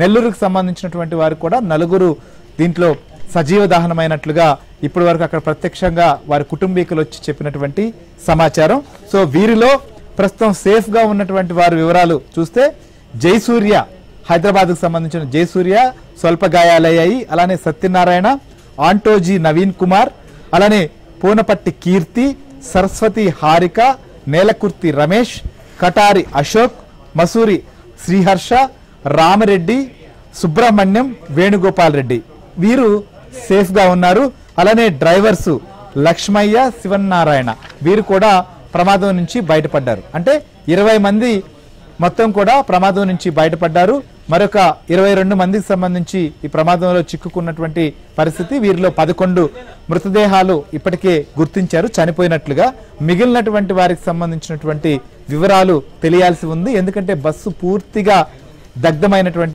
నెల్లూరుకు సంబంధించినటువంటి వారు కూడా నలుగురు దీంట్లో సజీవ దహనమైనట్లుగా ఇప్పటి వరకు అక్కడ ప్రత్యక్షంగా వారి కుటుంబీకులు వచ్చి చెప్పినటువంటి సమాచారం. సో వీరిలో ప్రస్తుతం సేఫ్ గా ఉన్నటువంటి వారి వివరాలు చూస్తే జయసూర్య, హైదరాబాద్కు సంబంధించిన జయసూర్య స్వల్ప గాయాలయ్యాయి. అలానే సత్యనారాయణ, ఆంటోజీ నవీన్ కుమార్, అలానే పూనపట్టి కీర్తి, సరస్వతి హారిక, నేలకుర్తి రమేష్, కటారి అశోక్, మసూరి శ్రీహర్ష, రామరెడ్డి, సుబ్రహ్మణ్యం, వేణుగోపాల్ రెడ్డి వీరు సేఫ్ గా ఉన్నారు. అలానే డ్రైవర్స్ లక్ష్మయ్య, శివనారాయణ వీరు కూడా ప్రమాదం నుంచి బయటపడ్డారు. అంటే 20 మంది మొత్తం కూడా ప్రమాదం నుంచి బయటపడ్డారు. మరొక 22 మందికి సంబంధించి ఈ ప్రమాదంలో చిక్కుకున్నటువంటి పరిస్థితి. వీరిలో 11 మృతదేహాలు ఇప్పటికే గుర్తించారు చనిపోయినట్లుగా. మిగిలినటువంటి వారికి సంబంధించినటువంటి వివరాలు తెలియాల్సి ఉంది. ఎందుకంటే బస్సు పూర్తిగా దగ్ధమైనటువంటి